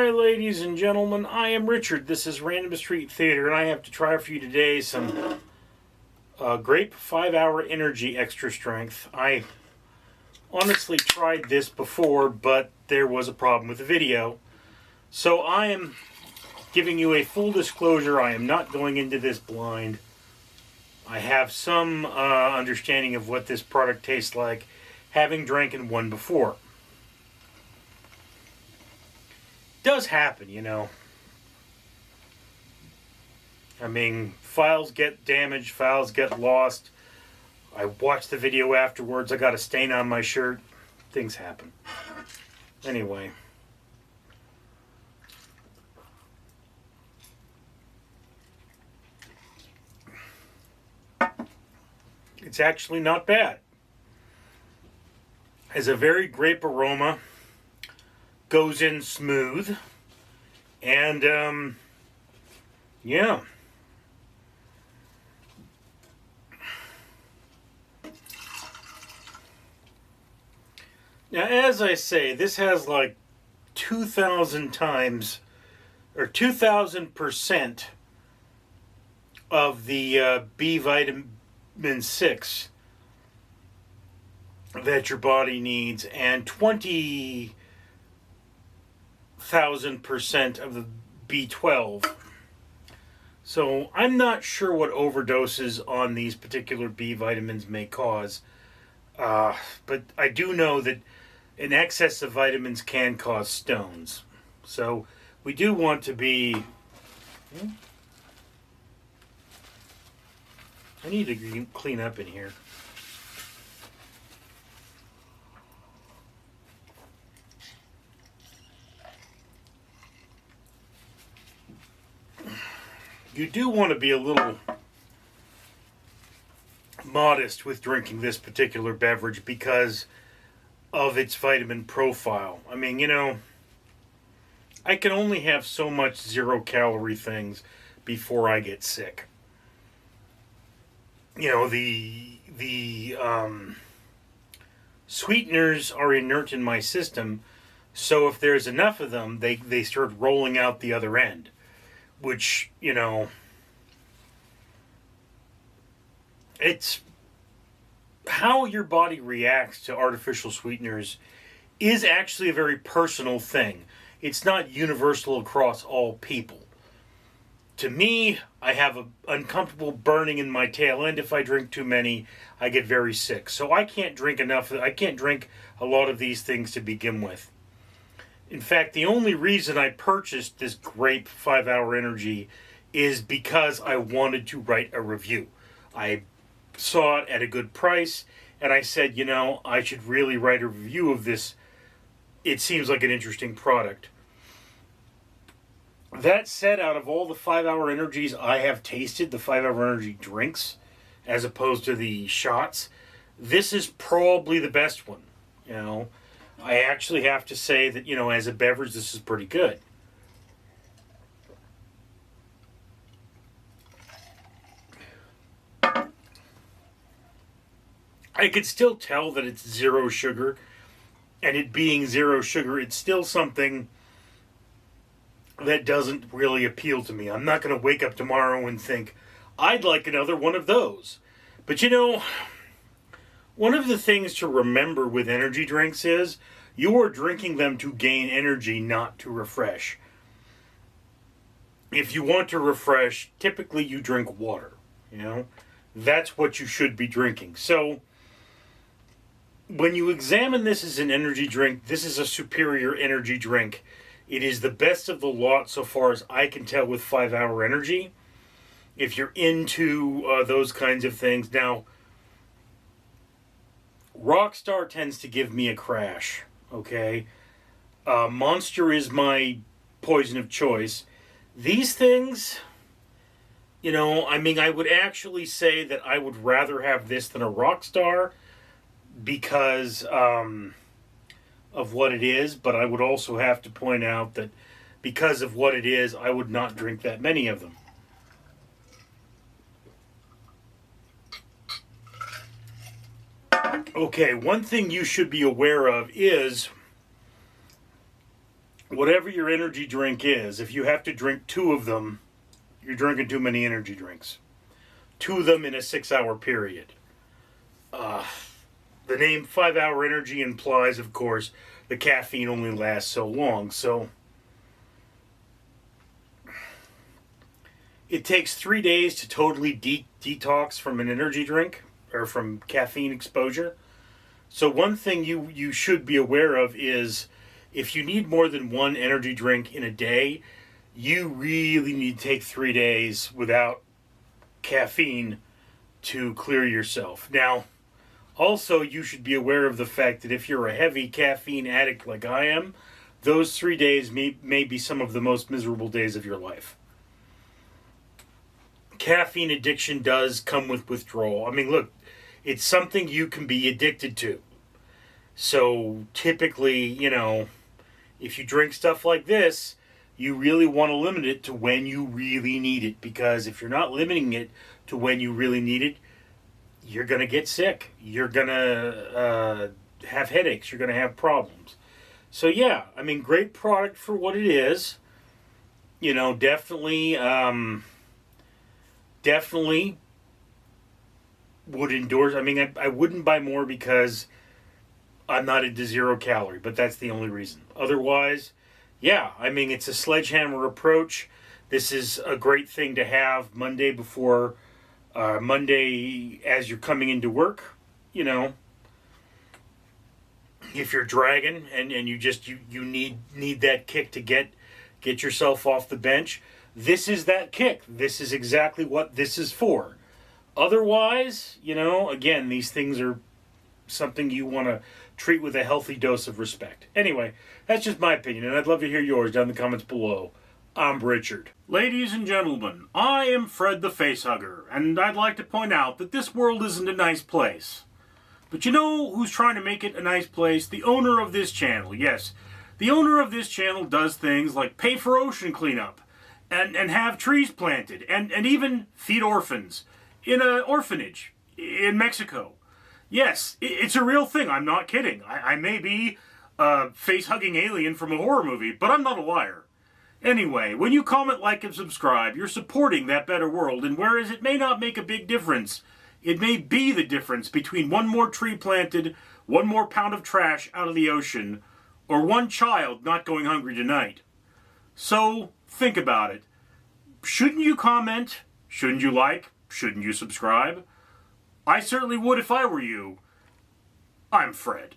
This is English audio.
Alright, ladies and gentlemen, I am Richard. This is Random Street Theater, and I have to try for you today some Grape 5-Hour Energy Extra Strength. I honestly tried this before, but there was a problem with the video. So I am giving you a full disclosure. I am not going into this blind. I have some understanding of what this product tastes like, having drank in one before. Does happen, you know. I mean, files get damaged, files get lost. I watched the video afterwards. I got a stain on my shirt. Things happen. Anyway. It's actually not bad. Has a very grape aroma. Goes in smooth, and yeah. Now, as I say, this has like 2,000 times, or 2,000% of the B vitamin 6 that your body needs, and 20,000% of the B12. So I'm not sure what overdoses on these particular B vitamins may cause. But I do know that an excess of vitamins can cause stones. So we do want to be... I need to clean up in here. You do want to be a little modest with drinking this particular beverage because of its vitamin profile. I mean, you know, I can only have so much zero-calorie things before I get sick. You know, the sweeteners are inert in my system, so if there's enough of them, they start rolling out the other end. Which, you know, it's how your body reacts to artificial sweeteners is actually a very personal thing. It's not universal across all people. To me, I have an uncomfortable burning in my tail end if I drink too many. I get very sick. So I can't drink enough. I can't drink a lot of these things to begin with. In fact, the only reason I purchased this Grape 5-Hour Energy is because I wanted to write a review. I saw it at a good price, and I said, you know, I should really write a review of this. It seems like an interesting product. That said, out of all the 5-Hour Energies I have tasted, the 5-Hour Energy drinks, as opposed to the shots, this is probably the best one, you know. I actually have to say that, you know, as a beverage, this is pretty good. I could still tell that it's zero sugar, and it being zero sugar, it's still something that doesn't really appeal to me. I'm not going to wake up tomorrow and think, I'd like another one of those. But, you know, one of the things to remember with energy drinks is you are drinking them to gain energy, not to refresh. If you want to refresh, typically you drink water, you know? That's what you should be drinking. So, when you examine this as an energy drink, this is a superior energy drink. It is the best of the lot so far as I can tell with 5-Hour Energy. If you're into those kinds of things. Now, Rockstar tends to give me a crash, okay? Monster is my poison of choice. These things, you know, I mean, I would actually say that I would rather have this than a Rockstar because of what it is, but I would also have to point out that because of what it is, I would not drink that many of them. Okay, one thing you should be aware of is whatever your energy drink is, if you have to drink 2 of them, you're drinking too many energy drinks. 2 of them in a 6-hour period. The name 5-hour energy implies, of course, the caffeine only lasts so long. So it takes 3 days to totally detox from an energy drink or from caffeine exposure. So one thing you should be aware of is if you need more than 1 energy drink in a day, you really need to take 3 days without caffeine to clear yourself. Now, also, you should be aware of the fact that if you're a heavy caffeine addict like I am, those 3 days may be some of the most miserable days of your life. Caffeine addiction does come with withdrawal. I mean, look, it's something you can be addicted to. So typically, if you drink stuff like this, you really want to limit it to when you really need it. Because if you're not limiting it to when you really need it, you're going to get sick. You're going to have headaches. You're going to have problems. So yeah, I mean, great product for what it is. Definitely would endorse. I mean, I wouldn't buy more because I'm not into 0 calorie, but that's the only reason. Otherwise, yeah, I mean, it's a sledgehammer approach. This is a great thing to have Monday as you're coming into work. If you're dragging and you need that kick to get yourself off the bench, this is that kick. This is exactly what this is for. Otherwise, again, these things are something you want to treat with a healthy dose of respect. Anyway, that's just my opinion, and I'd love to hear yours down in the comments below. I'm Richard. Ladies and gentlemen, I am Fred the Facehugger, and I'd like to point out that this world isn't a nice place. But you know who's trying to make it a nice place? The owner of this channel. Yes, the owner of this channel does things like pay for ocean cleanup, and have trees planted, and even feed orphans in an orphanage in Mexico. Yes, it's a real thing. I'm not kidding. I may be a face-hugging alien from a horror movie, but I'm not a liar. Anyway, when you comment, like, and subscribe, you're supporting that better world, and whereas it may not make a big difference, it may be the difference between 1 more tree planted, 1 more pound of trash out of the ocean, or 1 child not going hungry tonight. So, think about it. Shouldn't you comment? Shouldn't you like? Shouldn't you subscribe? I certainly would if I were you. I'm Fred.